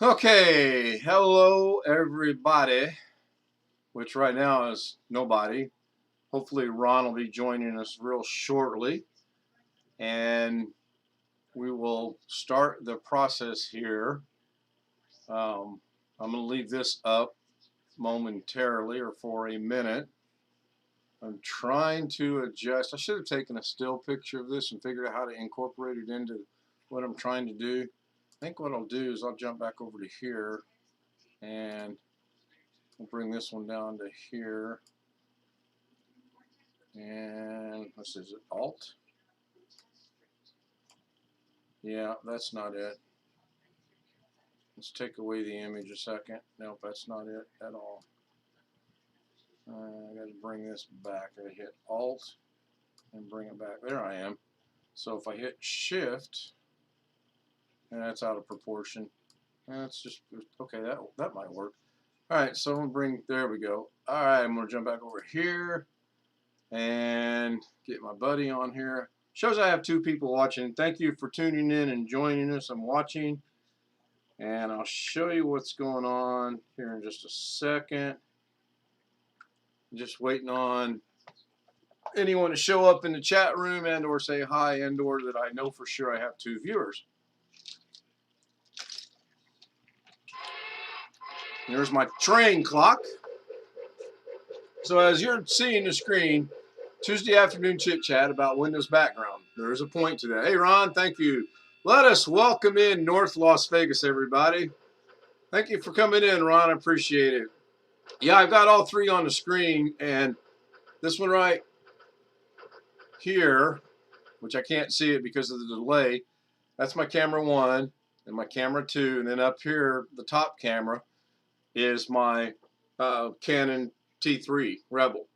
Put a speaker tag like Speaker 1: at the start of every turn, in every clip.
Speaker 1: Okay, hello everybody, which right now is nobody. Hopefully Ron will be joining us real shortly, and we will start the process here. I'm going to leave this up momentarily or for a minute. I'm trying to adjust. I should have taken a still picture of this and figured out how to incorporate it into what I'm trying to do. I think what I'll do is I'll jump back over to here and we'll bring this one down to here. And this is it, Alt. Yeah, that's not it. Let's take away the image a second. Nope, that's not it at all. I got to bring this back. I hit Alt and bring it back. There I am. So if I hit Shift, and that's out of proportion. That's just okay. That might work. All right, so I'm gonna bring. There we go. All right, I'm gonna jump back over here and get my buddy on here. Shows I have two people watching. Thank you for tuning in and joining us. I'm watching, and I'll show you what's going on here in just a second. Just waiting on anyone to show up in the chat room and or say hi and or that I know for sure I have two viewers. There's my train clock. So as you're seeing the screen, Tuesday afternoon chit chat about Windows background. There's a point to that. Hey Ron, thank you. Let us welcome in North Las Vegas, everybody. Thank you for coming in, Ron. I appreciate it. Yeah, I've got all three on the screen, and this one right here, which I can't see it because of the delay, that's my camera 1 and my camera 2, and then up here, the top camera is my Canon T3 Rebel.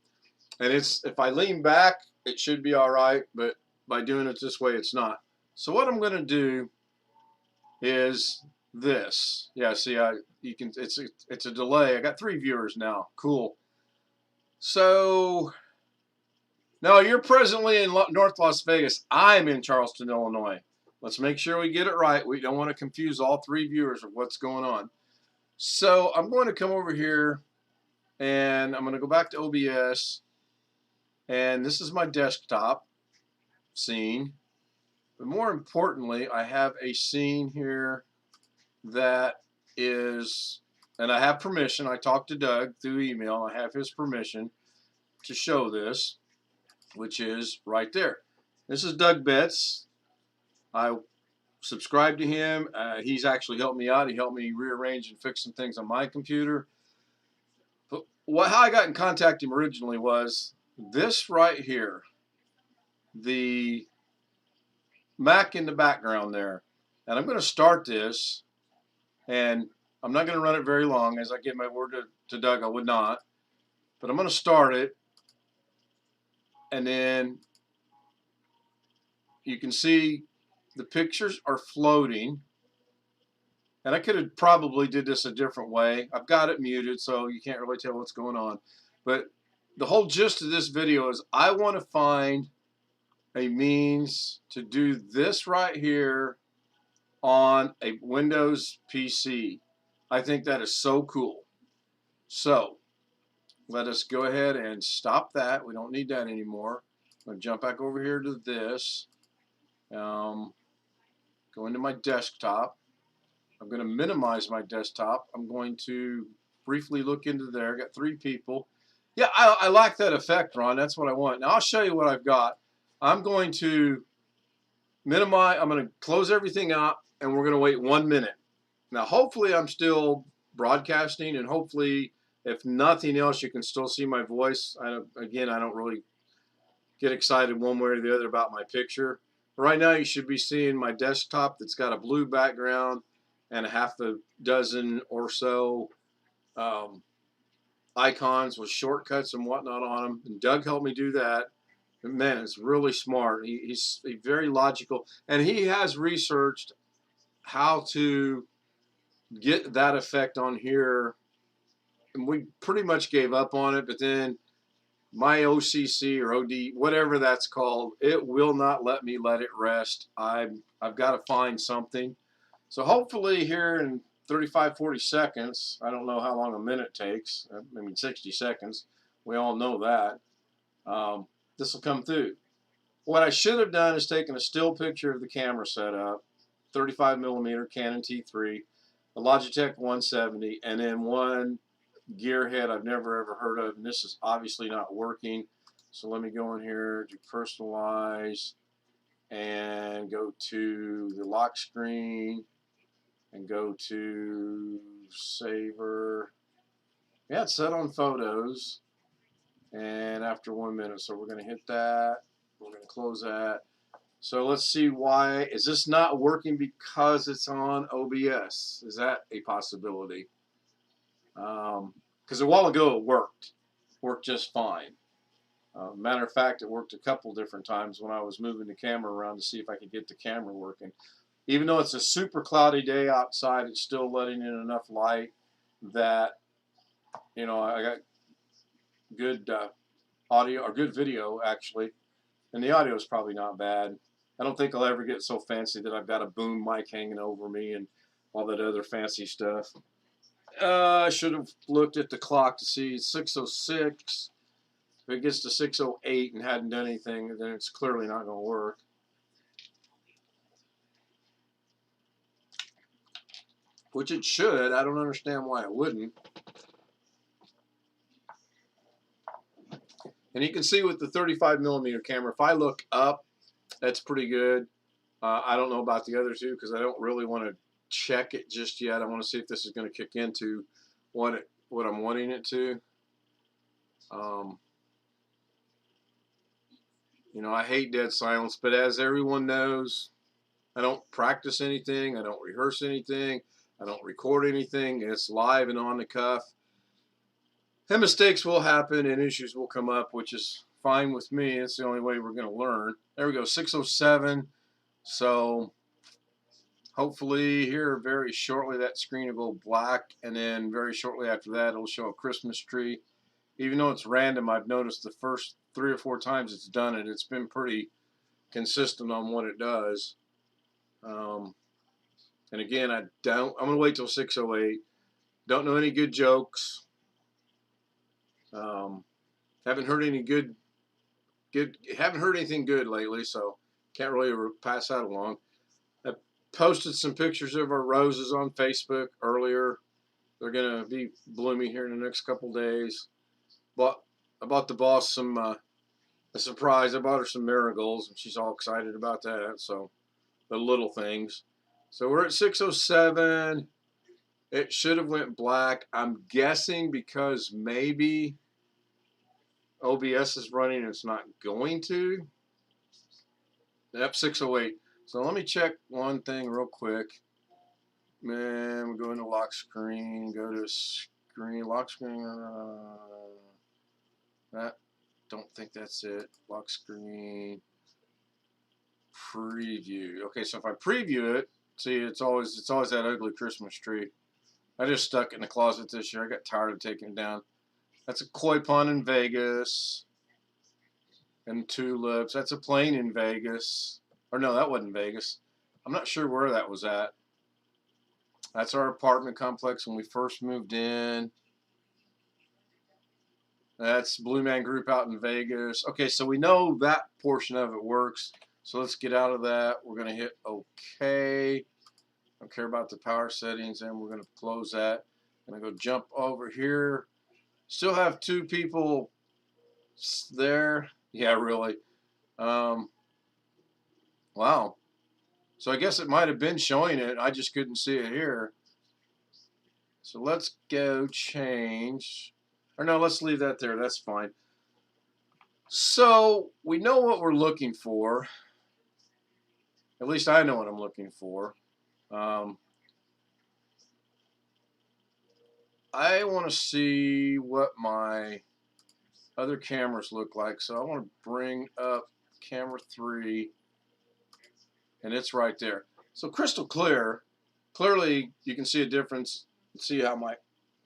Speaker 1: And it's, if I lean back, it should be all right, but by doing it this way, it's not. So what I'm going to do is this. Yeah, see, you can. It's a delay. I got 3 viewers now. Cool. So no, you're presently in North Las Vegas. I'm in Charleston, Illinois. Let's make sure we get it right. We don't want to confuse all 3 viewers of what's going on. So I'm going to come over here, and I'm going to go back to OBS. And this is my desktop scene. But more importantly, I have a scene here that is, and I have permission. I talked to Doug through email. I have his permission to show this, which is right there. This is Doug Betts. I subscribed to him. He's actually helped me out. He helped me rearrange and fix some things on my computer. But how I got in contact with him originally was this right here, the Mac in the background there. And I'm going to start this, and I'm not going to run it very long. As I give my word to Doug, I would not. But I'm going to start it, and then you can see the pictures are floating. And I could have probably did this a different way. I've got it muted, so you can't really tell what's going on. But the whole gist of this video is I want to find a means to do this right here on a Windows PC. I think that is so cool. So let us go ahead and stop that. We don't need that anymore. I'm going to jump back over here to this. Go into my desktop. I'm going to minimize my desktop. I'm going to briefly look into there. I got 3 people. Yeah, I like that effect, Ron. That's what I want. Now I'll show you what I've got. I'm going to minimize. I'm going to close everything out, and we're going to wait 1 minute. Now, hopefully, I'm still broadcasting, and hopefully, if nothing else, you can still see my voice. Again, I don't really get excited one way or the other about my picture. Right now, you should be seeing my desktop that's got a blue background and a half a dozen or so icons with shortcuts and whatnot on them. And Doug helped me do that. And man, it's really smart. He's very logical, and he has researched how to get that effect on here. And we pretty much gave up on it, but then my OCC or OD, whatever that's called, it will not let it rest. I've got to find something. So hopefully here in 35, 40 seconds. I don't know how long a minute takes. I mean, 60 seconds. We all know that. This will come through. What I should have done is taken a still picture of the camera setup, 35 millimeter Canon T3, a Logitech 170, and then one gearhead I've never ever heard of, and this is obviously not working. So let me go in here, do personalize, and go to the lock screen, and go to saver. Yeah, it's set on photos, and after 1 minute, so we're going to hit that. We're going to close that. So let's see why. Is this not working because it's on OBS? Is that a possibility? Because a while ago it worked just fine. Matter of fact, it worked a couple different times when I was moving the camera around to see if I could get the camera working. Even though it's a super cloudy day outside, it's still letting in enough light that, you know, I got good audio, or good video actually, and the audio is probably not bad. I don't think I'll ever get so fancy that I've got a boom mic hanging over me and all that other fancy stuff. I should have looked at the clock to see 6:06. If it gets to 6:08 and hadn't done anything, then it's clearly not going to work. Which it should. I don't understand why it wouldn't. And you can see with the 35 millimeter camera, if I look up, that's pretty good. I don't know about the other two because I don't really want to check it just yet. I want to see if this is going to kick into what I'm wanting it to. You know, I hate dead silence, but as everyone knows, I don't practice anything. I don't rehearse anything. I don't record anything. It's live and on the cuff. And mistakes will happen and issues will come up, which is fine with me. It's the only way we're going to learn. There we go, 6:07. So hopefully here very shortly that screen will go black, and then very shortly after that it'll show a Christmas tree. Even though it's random, I've noticed the first 3 or 4 times it's done it, it's been pretty consistent on what it does. And again, I'm going to wait till 6:08. Don't know any good jokes. Haven't heard any haven't heard anything good lately, so can't really pass that along. I posted some pictures of our roses on Facebook earlier. They're gonna be blooming here in the next couple days. But I bought the boss some a surprise. I bought her some marigolds, and she's all excited about that. So the little things. So we're at 6:07. It should have went black. I'm guessing because maybe OBS is running and it's not going to. Yep, 6:08. So let me check one thing real quick. Man, we're going to lock screen. Go to screen, lock screen. Don't think that's it. Lock screen. Preview. Okay, so if I preview it, see, it's always that ugly Christmas tree. I just stuck it in the closet this year. I got tired of taking it down. That's a koi pond in Vegas. And tulips. That's a plane in Vegas. Or no, that wasn't Vegas. I'm not sure where that was at. That's our apartment complex when we first moved in. That's Blue Man Group out in Vegas. Okay, so we know that portion of it works. So let's get out of that. We're going to hit OK. Don't care about the power settings, and we're going to close that. I'm going to go jump over here. Still have 2 people there. Yeah, really. Wow. So I guess it might have been showing it. I just couldn't see it here. So let's go change. Or no, let's leave that there. That's fine. So we know what we're looking for. At least I know what I'm looking for. I want to see what my other cameras look like. So I want to bring up camera 3. And it's right there. So crystal clear. Clearly you can see a difference. See how my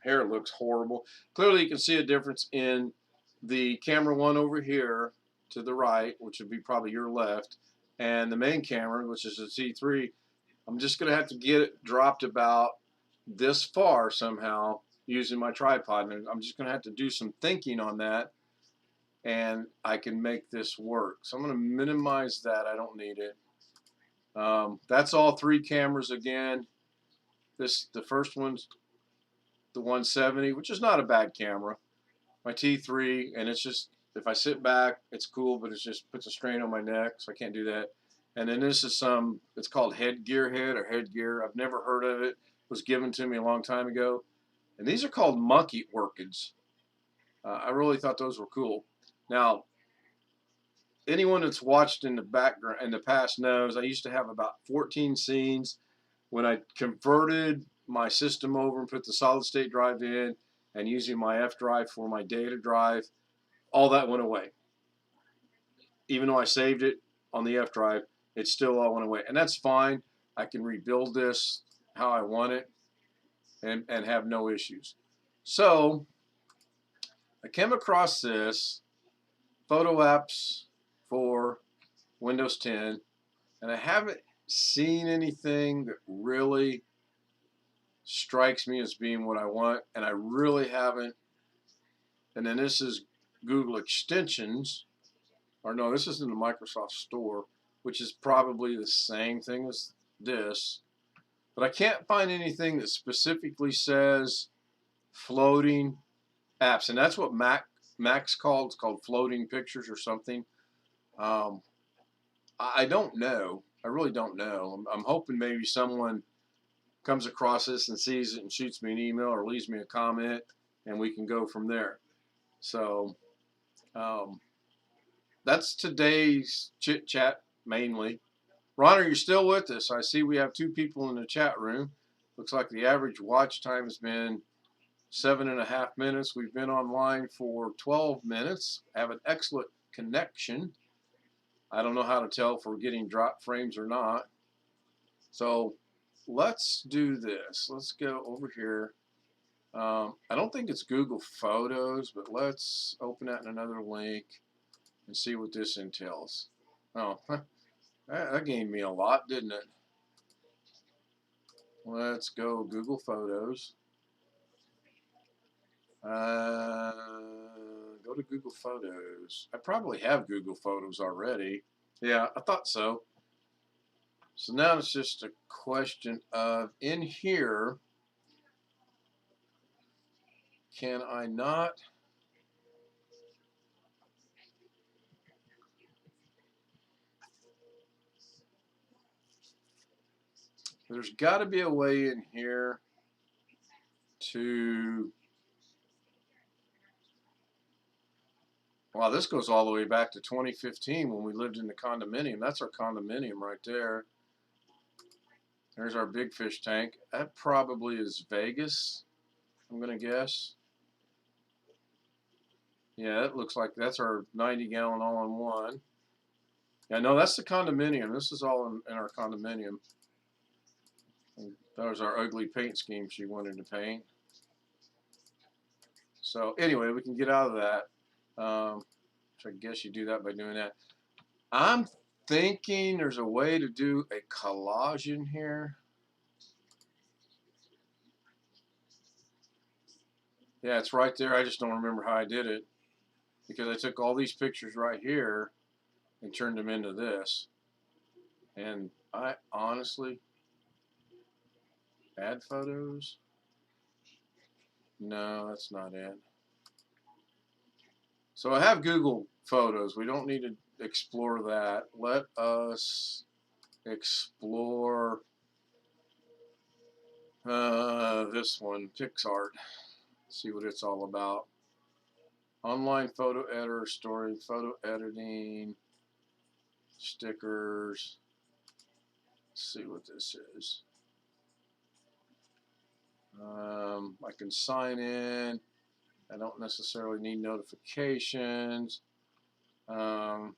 Speaker 1: hair looks horrible. Clearly you can see a difference in the camera 1 over here to the right, which would be probably your left, and the main camera, which is a T3. I'm just going to have to get it dropped about this far somehow using my tripod, and I'm just going to have to do some thinking on that, and I can make this work. So I'm going to minimize that. I don't need it. That's all 3 cameras again. The first one's the 170, which is not a bad camera. My T3, and it's just, if I sit back, it's cool, but it just puts a strain on my neck, so I can't do that. And then this is it's called headgear headgear. I've never heard of it. It was given to me a long time ago. And these are called monkey orchids. I really thought those were cool. Now, anyone that's watched in the past knows I used to have about 14 scenes. When I converted my system over and put the solid state drive in and using my F drive for my data drive, all that went away. Even though I saved it on the F drive, it still all went away. And that's fine. I can rebuild this how I want it and have no issues. So I came across this photo apps for Windows 10, and I haven't seen anything that really strikes me as being what I want, and I really haven't. And then this is Google extensions, or no, this is in the Microsoft Store, which is probably the same thing as this, but I can't find anything that specifically says floating apps, and that's what Mac's called. It's called floating pictures or something. I don't know. I really don't know. I'm hoping maybe someone comes across this and sees it and shoots me an email or leaves me a comment, and we can go from there. So that's today's chit chat mainly. Ron, are you still with us? I see we have 2 people in the chat room. Looks like the average watch time has been 7.5 minutes. We've been online for 12 minutes. Have an excellent connection. I don't know how to tell if we're getting drop frames or not. So let's do this. Let's go over here. I don't think it's Google Photos, but let's open that in another link and see what this entails. Oh, that gained me a lot, didn't it? Let's go Google Photos. Go to Google Photos. I probably have Google Photos already. Yeah, I thought so. So now it's just a question of, in here, can I not? There's got to be a way in here to, wow, this goes all the way back to 2015 when we lived in the condominium. That's our condominium right there. There's our big fish tank. That probably is Vegas, I'm going to guess. Yeah, it looks like that's our 90-gallon all-in-one. Yeah, no, that's the condominium. This is all in our condominium. And that was our ugly paint scheme she wanted to paint. So anyway, we can get out of that. So I guess you do that by doing that. I'm thinking there's a way to do a collage in here. Yeah, it's right there. I just don't remember how I did it, because I took all these pictures right here and turned them into this. And I honestly, add photos? No, that's not it. So I have Google Photos. We don't need to explore that. Let us explore this one, PixArt. See what it's all about. Online photo editor, story, photo editing, stickers. Let's see what this is. I can sign in. I don't necessarily need notifications. They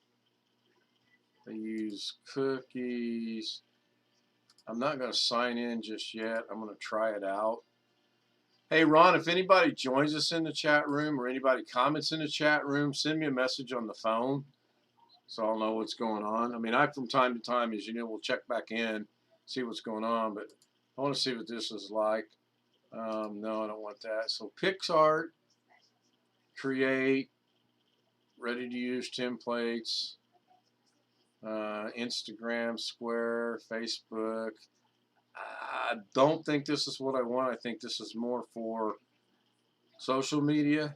Speaker 1: use cookies. I'm not going to sign in just yet. I'm going to try it out. Hey, Ron, if anybody joins us in the chat room or anybody comments in the chat room, send me a message on the phone so I'll know what's going on. I mean, from time to time, as you know, we'll check back in, see what's going on, but I want to see what this is like. No, I don't want that. So PixArt, create, ready to use templates, Instagram, Square, Facebook. I don't think this is what I want. I think this is more for social media,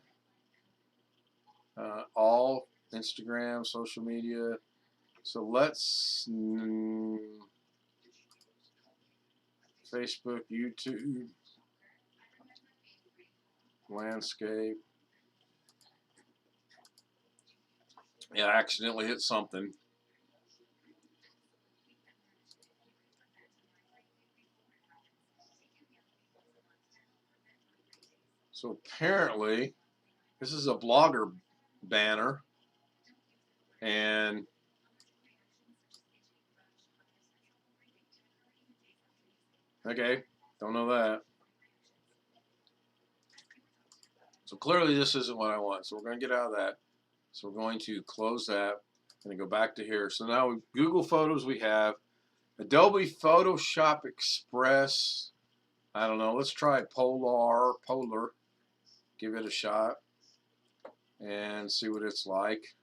Speaker 1: all Instagram, social media. So let's Facebook, YouTube, landscape. Yeah, I accidentally hit something. So apparently, this is a blogger banner, and okay, don't know that. So clearly, this isn't what I want. So we're going to get out of that. So we're going to close that and go back to here. So now Google Photos we have. Adobe Photoshop Express. I don't know. Let's try Polar. Give it a shot and see what it's like.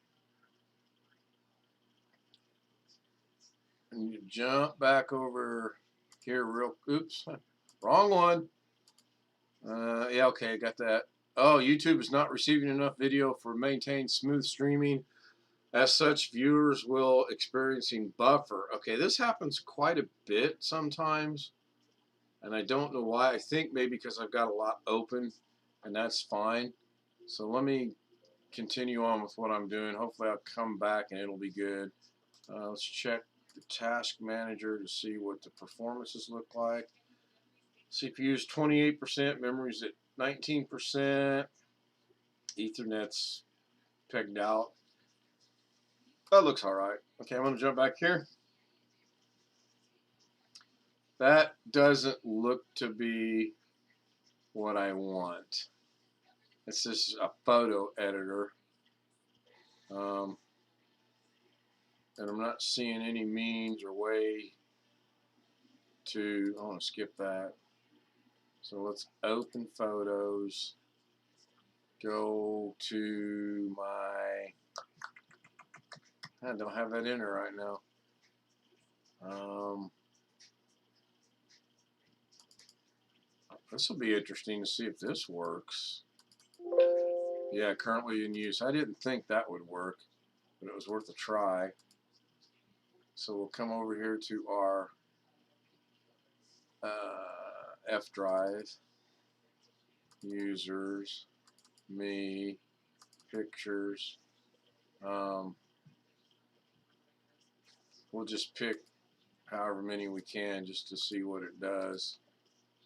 Speaker 1: And you jump back over here real. Oops, wrong one. Yeah, okay, got that. Oh, YouTube is not receiving enough video for maintain smooth streaming. As such, viewers will experiencing buffer. Okay, this happens quite a bit sometimes, and I don't know why. I think maybe because I've got a lot open, and that's fine. So let me continue on with what I'm doing. Hopefully I'll come back and it'll be good. Let's check the task manager to see what the performances look like. CPU's 28%, memory's at 19%, Ethernet's pegged out. That looks alright. Okay, I'm going to jump back here. That doesn't look to be what I want. It's just a photo editor. And I'm not seeing any means or way to, I want to skip that. So let's open photos, go to my, I don't have that in there right now. This will be interesting to see if this works. Yeah, currently in use. I didn't think that would work, but it was worth a try. So we'll come over here to our F drive, users, me, pictures. We'll just pick however many we can just to see what it does.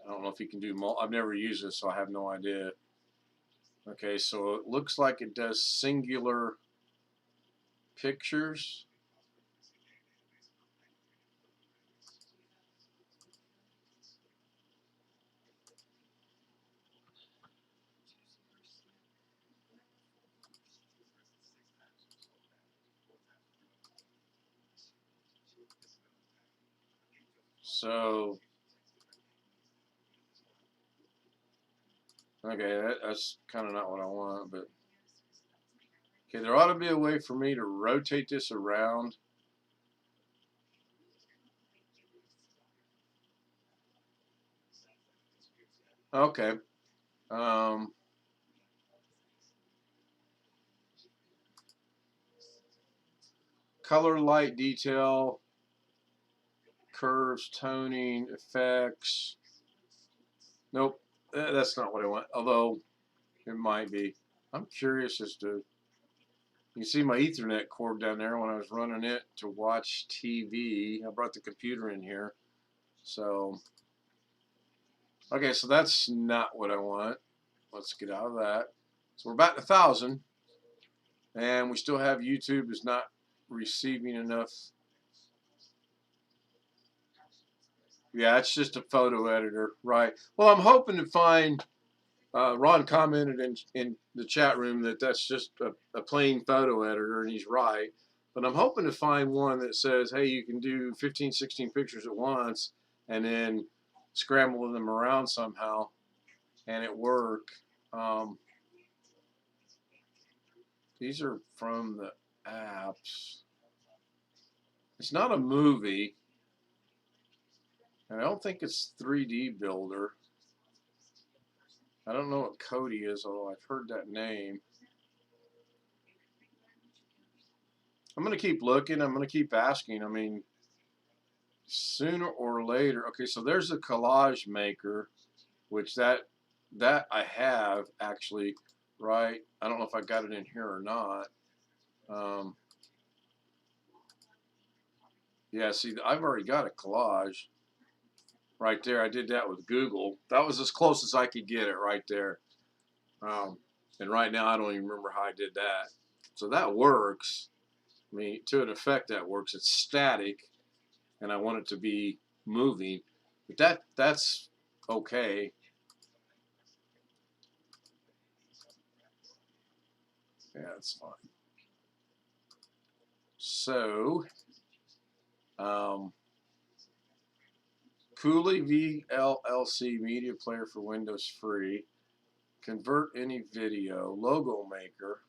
Speaker 1: I don't know if you can do I've never used this, so I have no idea. Okay, so it looks like it does singular pictures. So, okay, that's kind of not what I want, but okay, there ought to be a way for me to rotate this around. Okay. Color, light, detail, curves, toning, effects. Nope, that's not what I want, although it might be. I'm curious as to, you see my Ethernet cord down there when I was running it to watch TV. I brought the computer in here. So, okay, so that's not what I want. Let's get out of that. So we're back to 1,000, and we still have YouTube is not receiving enough. Yeah, it's just a photo editor, right? Well, I'm hoping to find. Ron commented in the chat room that that's just a plain photo editor, and he's right. But I'm hoping to find one that says, hey, you can do 15, 16 pictures at once and then scramble them around somehow. and it work. These are from the apps. It's not a movie, and I don't think it's 3D Builder. I don't know what Cody is, although I've heard that name. I'm going to keep looking. I'm going to keep asking. I mean, sooner or later. Okay, so there's a collage maker, which that I have actually, right? I don't know if I got it in here or not. Yeah, see, I've already got a collage right there. I did that with Google. That was as close as I could get it right there. And right now, I don't even remember how I did that. So that works. I mean, to an effect, that works. It's static, and I want it to be moving. But that's okay. Yeah, that's fine. So, Cooley VLLC Media Player for Windows free. Convert any video. Logo Maker.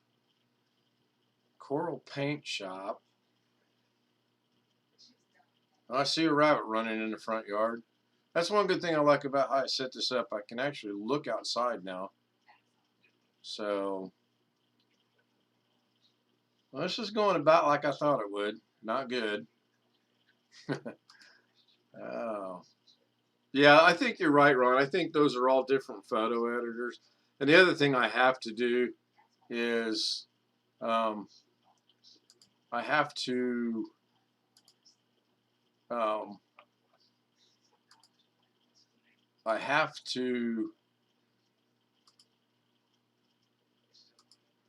Speaker 1: Coral Paint Shop. Oh, I see a rabbit running in the front yard. That's one good thing I like about how I set this up. I can actually look outside now. So, well, this is going about like I thought it would. Not good. Oh. Yeah, I think you're right, Ron. I think those are all different photo editors. And the other thing I have to do is I have to um,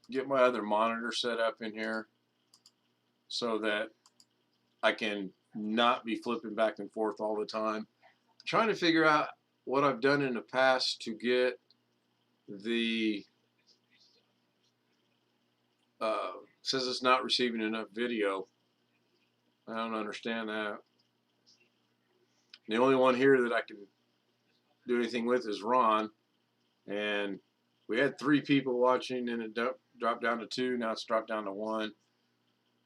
Speaker 1: get my other monitor set up in here so that I can not be flipping back and forth all the time. I'm trying to figure out what I've done in the past to get the says it's not receiving enough video. I don't understand that. The only one here that I can do anything with is Ron, and we had 3 people watching, and it dropped down to 2. Now it's dropped down to 1.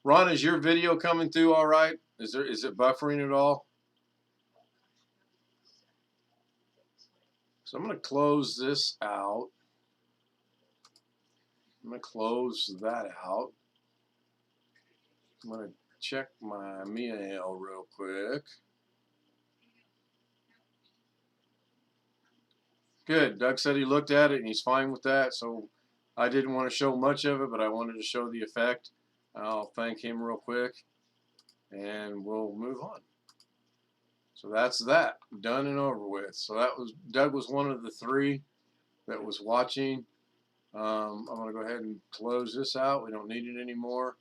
Speaker 1: Ron, is your video coming through all right? Is it buffering at all? So I'm going to close this out. I'm going to close that out. I'm going to check my mail real quick. Good. Doug said he looked at it and he's fine with that. So I didn't want to show much of it, but I wanted to show the effect. I'll thank him real quick and we'll move on. So that's that. Done and over with. So that was Doug was one of the 3 that was watching. I'm going to go ahead and close this out. We don't need it anymore.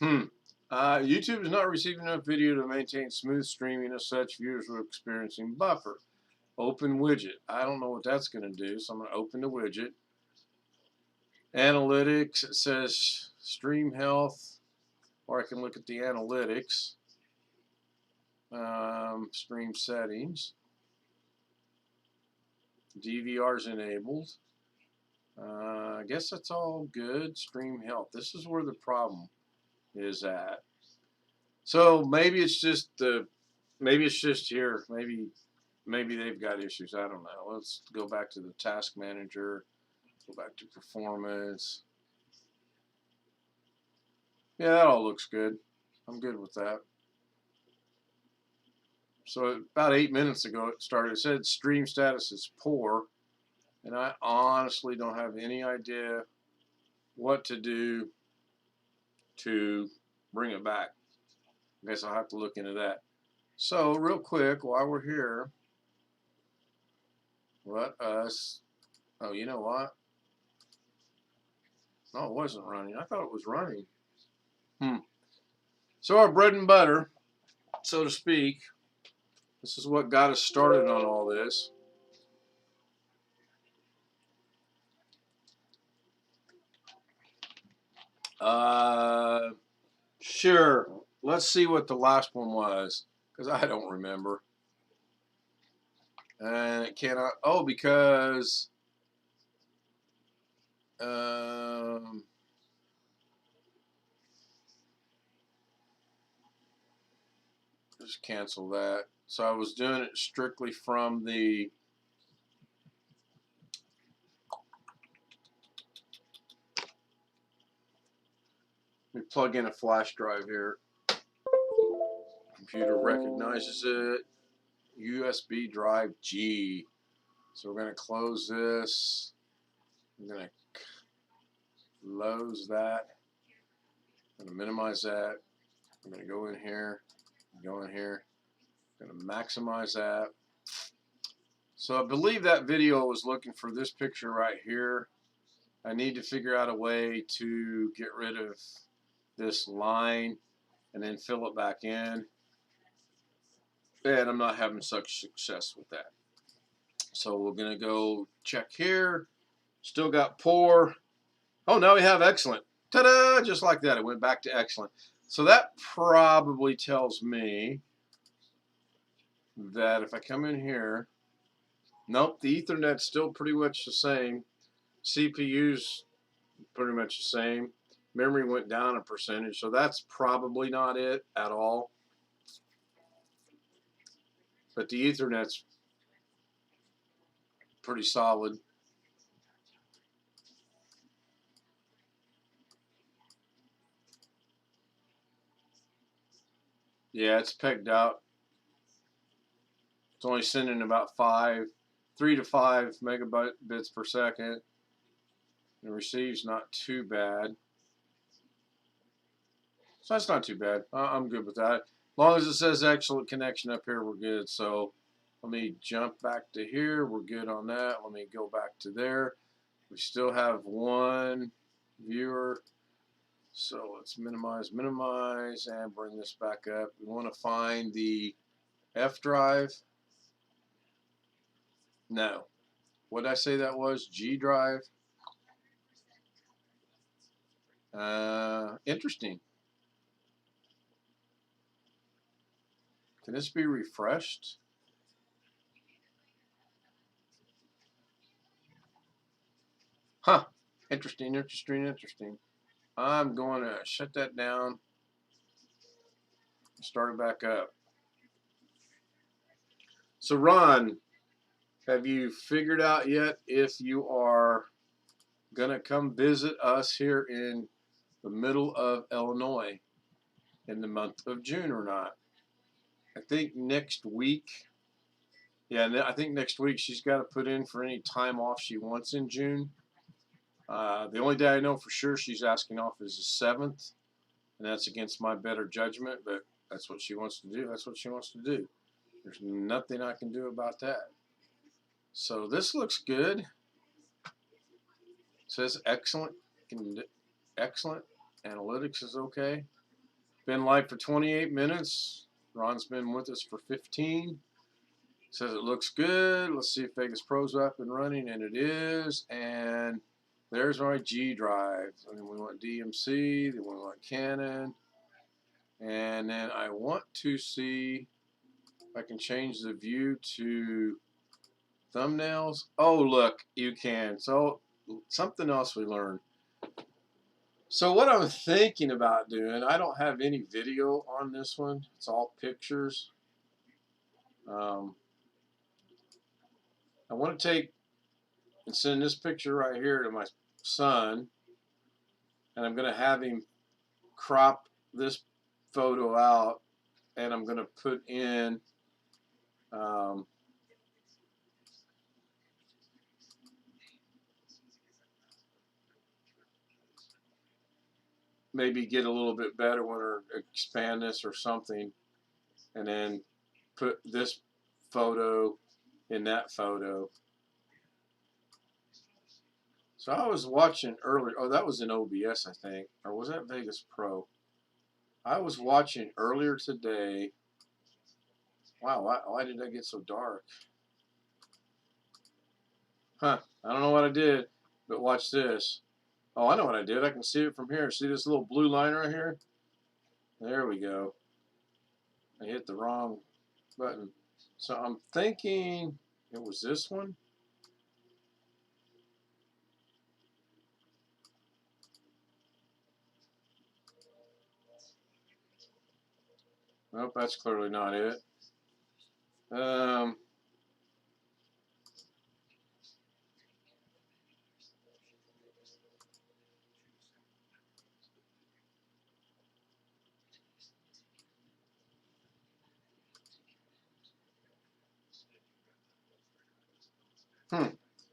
Speaker 1: YouTube is not receiving enough video to maintain smooth streaming. As such, viewers are experiencing buffer. Open widget. I don't know what that's going to do, so I'm going to open the widget. Analytics. It says stream health, or I can look at the analytics. Stream settings. DVR's enabled. I guess that's all good. Stream health. This is where the problem is at. So maybe it's just here. Maybe they've got issues. I don't know. Let's go back to the task manager. Go back to performance. Yeah, that all looks good. I'm good with that. So about 8 minutes ago it started. It said stream status is poor, and I honestly don't have any idea what to do to bring it back. I guess I'll have to look into that. So real quick, while we're here, let us. Oh, you know what? No, it wasn't running. I thought it was running. So our bread and butter, so to speak. This is what got us started on all this. Sure. Let's see what the last one was, because I don't remember. And it cannot. Oh, because just cancel that. So I was doing it strictly from the let me plug in a flash drive here. Computer recognizes it. USB drive G. So we're going to close this. I'm going to close that. I'm going to minimize that. I'm going to go in here. Go in here. I'm going to maximize that. So I believe that video was looking for this picture right here. I need to figure out a way to get rid of this line and then fill it back in. And I'm not having such success with that. So we're going to go check here. Still got poor. Oh, now we have excellent. Ta-da! Just like that. It went back to excellent. So that probably tells me that if I come in here, nope, the Ethernet's still pretty much the same. CPU's pretty much the same. Memory went down a percentage, so that's probably not it at all. But the Ethernet's pretty solid. Yeah, it's pegged out. It's only sending about 3 to 5 megabits per second. And receives not too bad. So that's not too bad. I'm good with that. As long as it says excellent connection up here, we're good. So let me jump back to here. We're good on that. Let me go back to there. We still have one viewer. So let's minimize, and bring this back up. We want to find the F drive. No. What did I say that was? G drive. Interesting. Can this be refreshed? Huh. Interesting. I'm going to shut that down. Start it back up. So Ron, have you figured out yet if you are going to come visit us here in the middle of Illinois in the month of June or not? I think next week, yeah, I think next week she's got to put in for any time off she wants in June. The only day I know for sure she's asking off is the 7th, and that's against my better judgment, but that's what she wants to do. That's what she wants to do. There's nothing I can do about that. So this looks good. It says excellent. Excellent. Analytics is okay. Been live for 28 minutes. Ron's been with us for 15. Says it looks good. Let's see if Vegas Pro's up and running, and it is. And there's my G drive. And then we want DMC. Then we want Canon. And then I want to see if I can change the view to thumbnails. Oh, look, you can. So something else we learned. So what I'm thinking about doing, I don't have any video on this one. It's all pictures. I want to take and send this picture right here to my son, and I'm going to have him crop this photo out, and I'm going to put in maybe get a little bit better one or expand this or something, and then put this photo in that photo. So I was watching earlier. Oh, that was in OBS, I think. Or was that Vegas Pro? I was watching earlier today. Wow, why did that get so dark? Huh, I don't know what I did, but watch this. Oh, I know what I did. I can see it from here. See this little blue line right here? There we go. I hit the wrong button. So I'm thinking It was this one. Nope, that's clearly not it.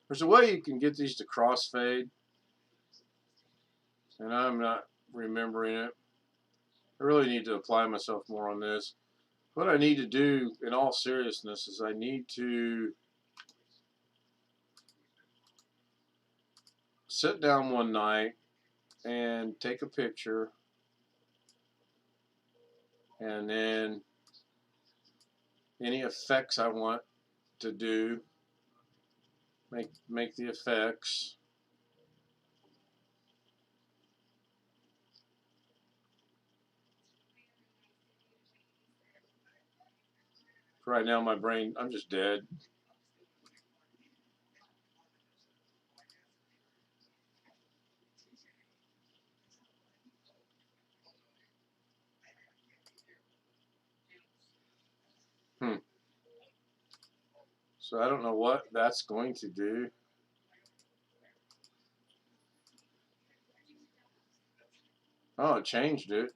Speaker 1: There's a way you can get these to crossfade, and I'm not remembering it. I really need to apply myself more on this. What I need to do, in all seriousness, is I need to sit down one night and take a picture, and then any effects I want to do, make the effects. Right now, my brain, I'm just dead. So I don't know what that's going to do. Oh, it changed it.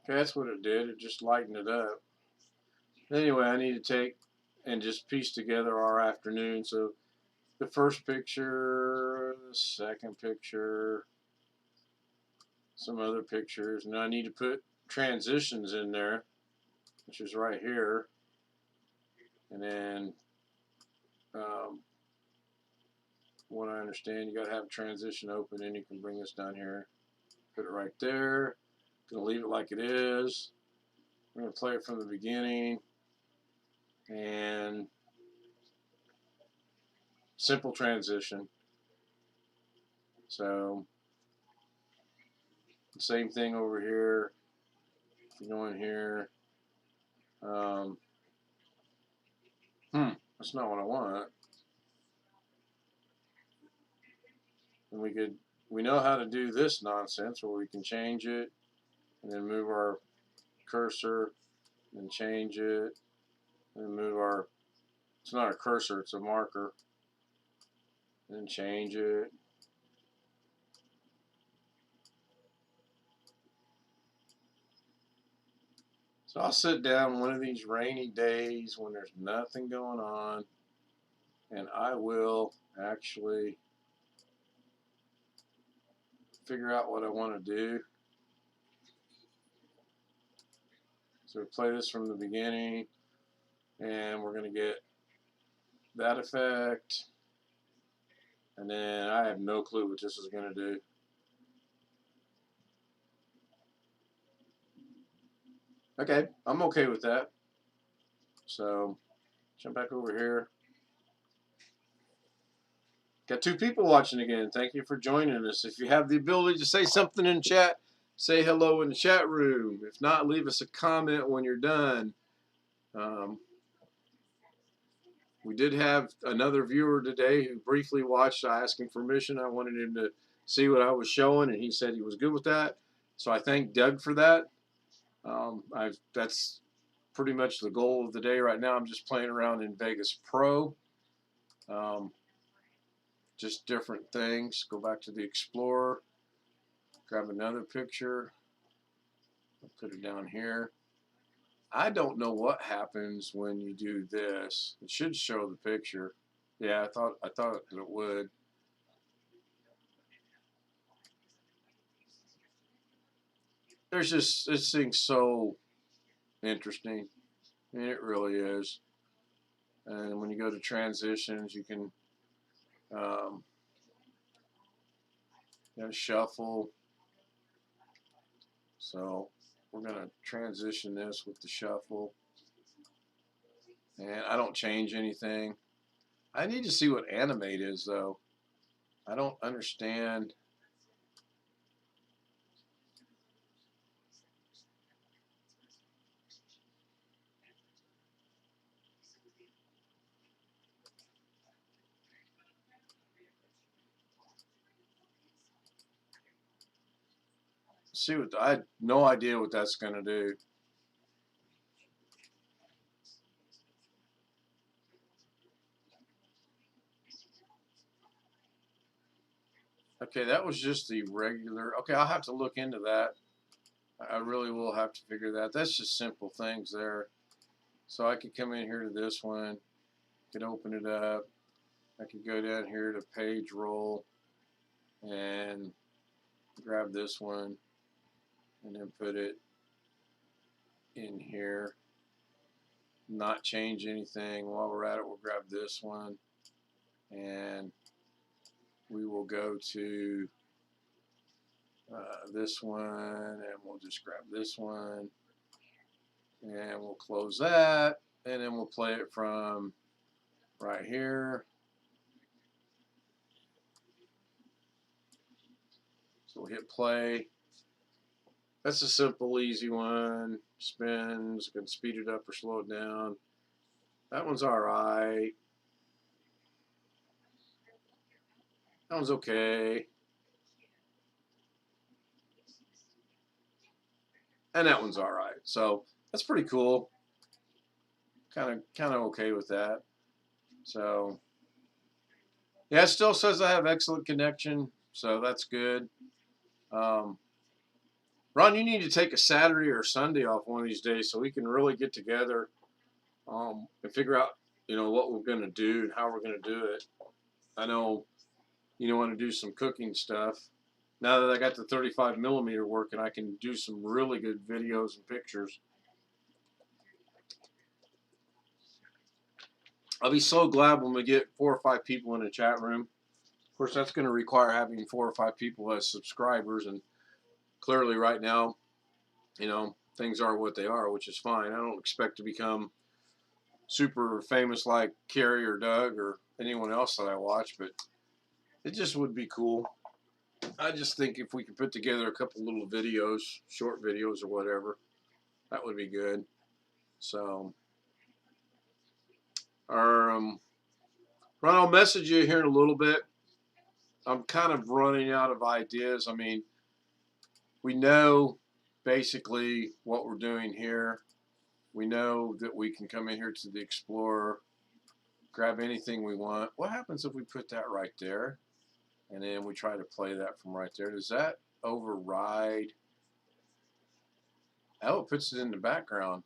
Speaker 1: Okay, that's what it did. It just lightened it up. Anyway, I need to take and just piece together our afternoon. So the first picture, the second picture, some other pictures. Now I need to put transitions in there, which is right here. And then, what I understand, you got to have a transition open, and you can bring this down here, put it right there. Gonna leave it like it is. We're gonna play it from the beginning, and simple transition. So same thing over here. If you go in here, that's not what I want. And we know how to do this nonsense where we can change it and then move our cursor and change it and move our, it's not a cursor, it's a marker, and change it. So I'll sit down one of these rainy days when there's nothing going on, and I will actually figure out what I want to do. So we play this from the beginning, and we're going to get that effect, and then I have no clue what this is going to do. Okay, I'm okay with that. So jump back over here. Got 2 people watching again. Thank you for joining us. If you have the ability to say something in chat, say hello in the chat room. If not, leave us a comment when you're done. We did have another viewer today who briefly watched. I asked him permission. I wanted him to see what I was showing, and he said he was good with that. So I thank Doug for that. That's pretty much the goal of the day right now. I'm just playing around in Vegas Pro. Just different things. Go back to the Explorer. Grab another picture. I'll put it down here. I don't know what happens when you do this. It should show the picture. Yeah, I thought it would. There's just, this thing's so interesting. I mean, it really is. And when you go to transitions, you can shuffle. So we're going to transition this with the shuffle. And I don't change anything. I need to see what animate is though. I don't understand. See what I had no idea what that's gonna do. Okay, that was just the regular. Okay, I'll have to look into that. I really will have to figure that. That's just simple things there. So I could come in here to this one, could open it up. I could go down here to page roll and grab this one and then put it in here. Not change anything. While we're at it, we'll grab this one and we will go to this one and we'll just grab this one and we'll close that and then we'll play it from right here. So we'll hit play. That's a simple, easy one. Spins, can speed it up or slow it down. That one's alright. That one's okay. And that one's alright. So that's pretty cool. Kind of okay with that. So yeah, it still says I have excellent connection, so that's good. Ron, you need to take a Saturday or Sunday off one of these days so we can really get together and figure out, what we're going to do and how we're going to do it. I know you want to do some cooking stuff. Now that I got the 35 millimeter working, I can do some really good videos and pictures. I'll be so glad when we get 4 or 5 people in the chat room. Of course, that's going to require having 4 or 5 people as subscribers, and clearly right now, things are what they are, which is fine. I don't expect to become super famous like Carrie or Doug or anyone else that I watch, but it just would be cool. I just think if we could put together a couple little videos, short videos or whatever, that would be good. So, Ron, I'll message you here in a little bit. I'm kind of running out of ideas. I mean, we know basically what we're doing here. We know that we can come in here to the Explorer, grab anything we want. What happens if we put that right there and then we try to play that from right there? Does that override? Oh, it puts it in the background.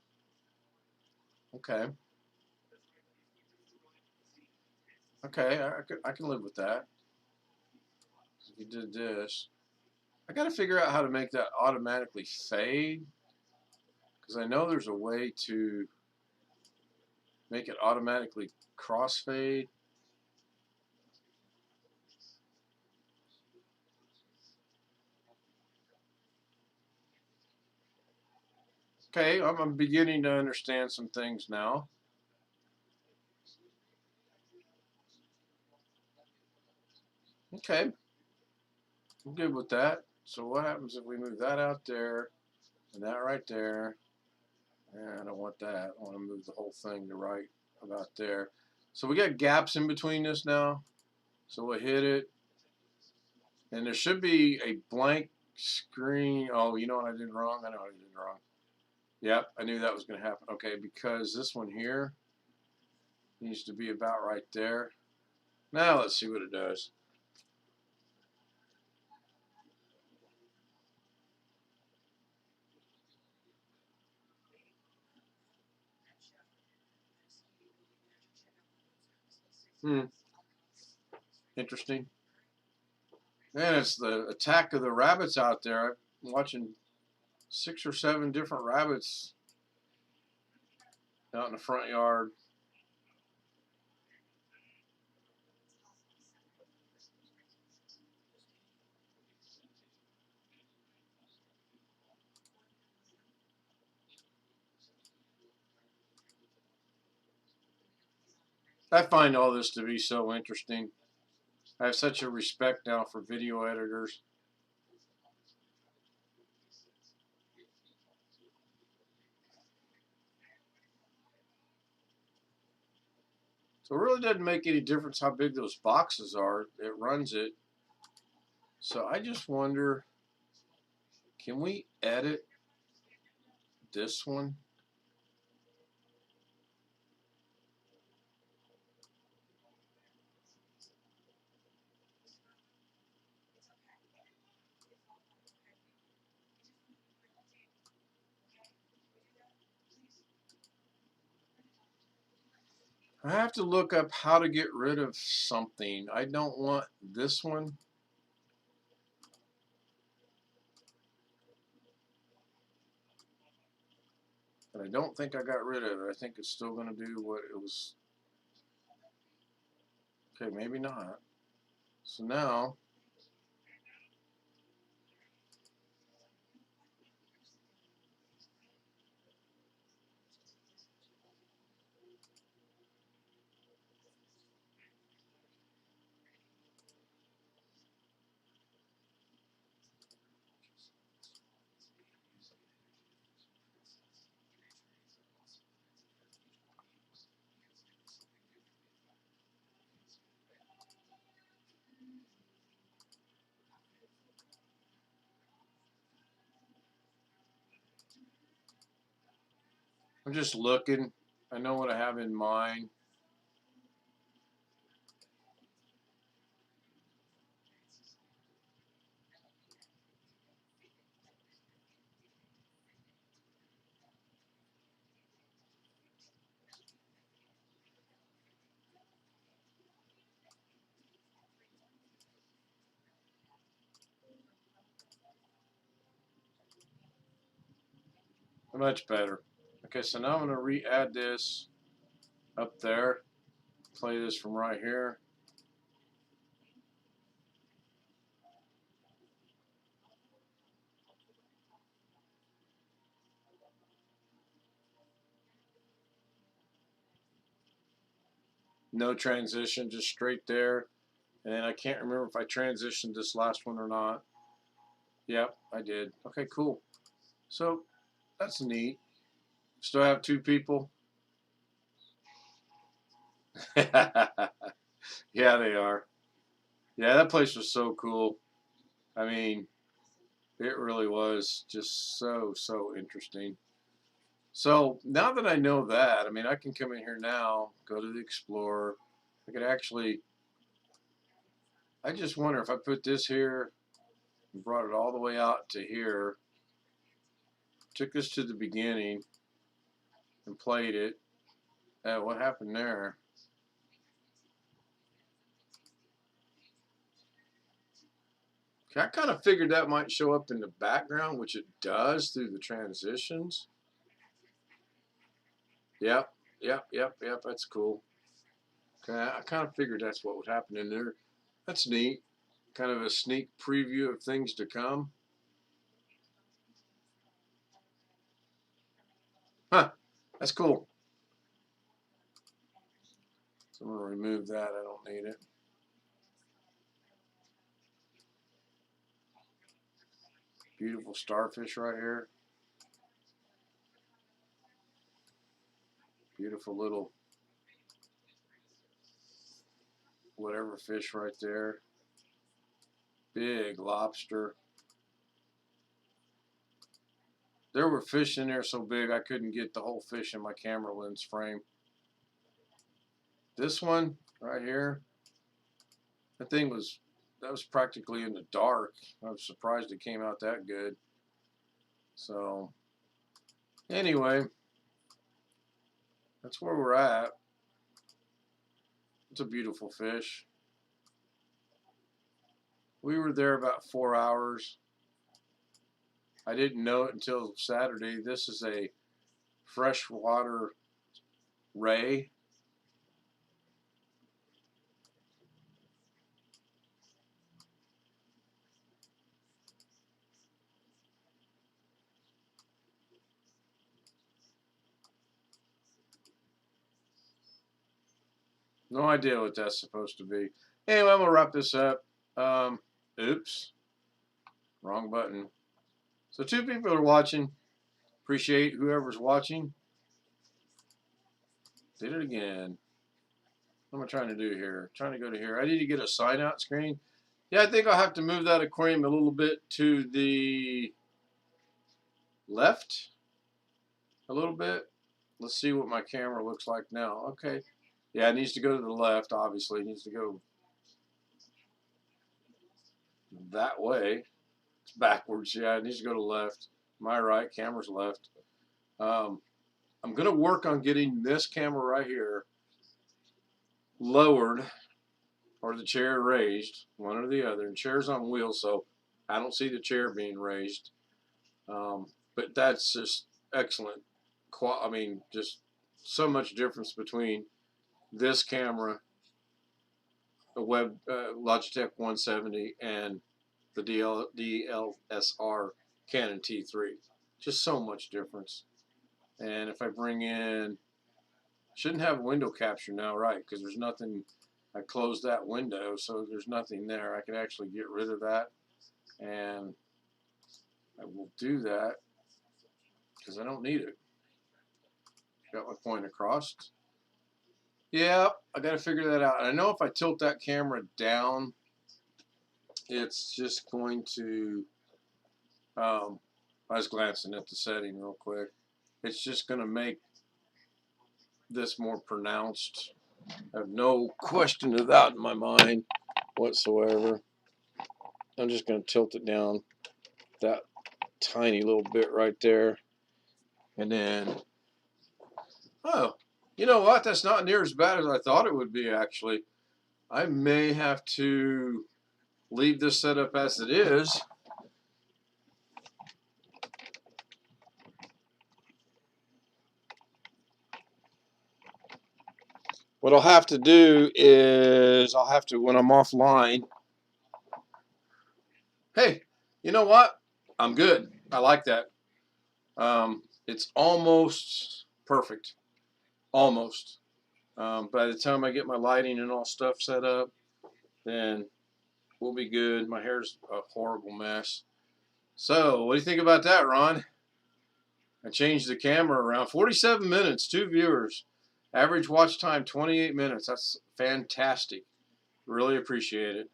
Speaker 1: Okay. Okay, I can live with that. If you did this, I got to figure out how to make that automatically fade, because I know there's a way to make it automatically crossfade. Okay, I'm beginning to understand some things now. Okay, I'm good with that. So what happens if we move that out there and that right there? I don't want that. I want to move the whole thing to right about there. So we got gaps in between this now. So we'll hit it. And there should be a blank screen. Oh, you know what I did wrong? I know what I did wrong. Yep, I knew that was going to happen. Okay, because this one here needs to be about right there. Now let's see what it does. Interesting. Man, it's the attack of the rabbits out there. I'm watching 6 or 7 different rabbits out in the front yard. I find all this to be so interesting. I have such a respect now for video editors. So it really doesn't make any difference how big those boxes are. It runs it. So I just wonder, can we edit this one? I have to look up how to get rid of something. I don't want this one. But I don't think I got rid of it. I think it's still going to do what it was. Okay, maybe not. So now, I'm just looking. I know what I have in mind. Much better. Okay, so now I'm going to re-add this up there. Play this from right here. No transition, just straight there. And I can't remember if I transitioned this last one or not. Yep, I did. Okay, cool. So that's neat. Still have two people. Yeah, they are. Yeah, that place was so cool. I mean, it really was just so interesting. So now that I know that, I mean, I can come in here now, go to the Explorer. I could actually, I just wonder if I put this here and brought it all the way out to here, took this to the beginning and played it. What happened there? I kind of figured that might show up in the background, which it does through the transitions. Yep, yep. That's cool. Okay, I kind of figured that's what would happen in there. That's neat. Kind of a sneak preview of things to come. Huh, that's cool. So I'm going to remove that. I don't need it. Beautiful starfish right here. Beautiful little whatever fish right there. Big lobster. There were fish in there so big I couldn't get the whole fish in my camera lens frame. This one right here, that was practically in the dark. I was surprised it came out that good. So anyway, that's where we're at. It's a beautiful fish. We were there about 4 hours. I didn't know it until Saturday. This is a freshwater ray. No idea what that's supposed to be. Anyway, I'm going to wrap this up. Oops. Wrong button. So 2 people are watching. Appreciate whoever's watching. Did it again. What am I trying to do here? Trying to go to here. I need to get a sign out screen. Yeah, I think I'll have to move that aquarium a little bit to the left. A little bit. Let's see what my camera looks like now. Okay. Yeah, it needs to go to the left, obviously. It needs to go that way. It's backwards. Yeah, it needs to go to the left. My right, camera's left. I'm going to work on getting this camera right here lowered or the chair raised, one or the other. And chair's on wheels, so I don't see the chair being raised. But that's just excellent. I mean, just so much difference between this camera, the Logitech 170, and the DLSR Canon T3. Just so much difference. And if I bring in, shouldn't have window capture now, right? Because there's nothing. I closed that window, so there's nothing there. I can actually get rid of that, and I will do that because I don't need it. Got my point across. Yeah, I got to figure that out. And I know if I tilt that camera down, it's just going to, I was glancing at the setting real quick. It's just going to make this more pronounced. I have no question of that in my mind whatsoever. I'm just going to tilt it down that tiny little bit right there. And then, oh, you know what? That's not near as bad as I thought it would be, actually. I may have to leave this setup as it is. What I'll have to do is I'll have to, when I'm offline, hey, you know what? I'm good. I like that. It's almost perfect. Almost. By the time I get my lighting and all stuff set up, then we'll be good. My hair's a horrible mess. So, what do you think about that, Ron? I changed the camera around. 47 minutes, 2 viewers. Average watch time, 28 minutes. That's fantastic. Really appreciate it.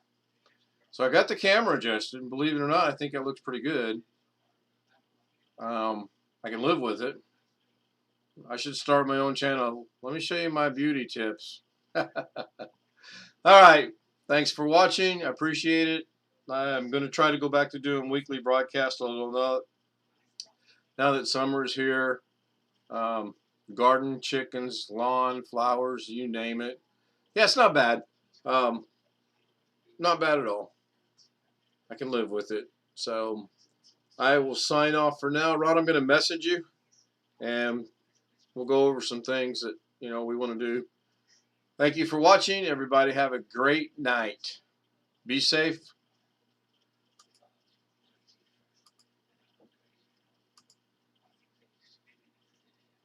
Speaker 1: So I got the camera adjusted, and believe it or not, I think it looks pretty good. I can live with it. I should start my own channel. Let me show you my beauty tips. All right. Thanks for watching. I appreciate it. I'm going to try to go back to doing weekly broadcasts, although now that summer is here, garden, chickens, lawn, flowers, you name it. Yeah, it's not bad. Not bad at all. I can live with it. So I will sign off for now. Rod, I'm going to message you, and we'll go over some things that, we want to do. Thank you for watching. Everybody have a great night. Be safe.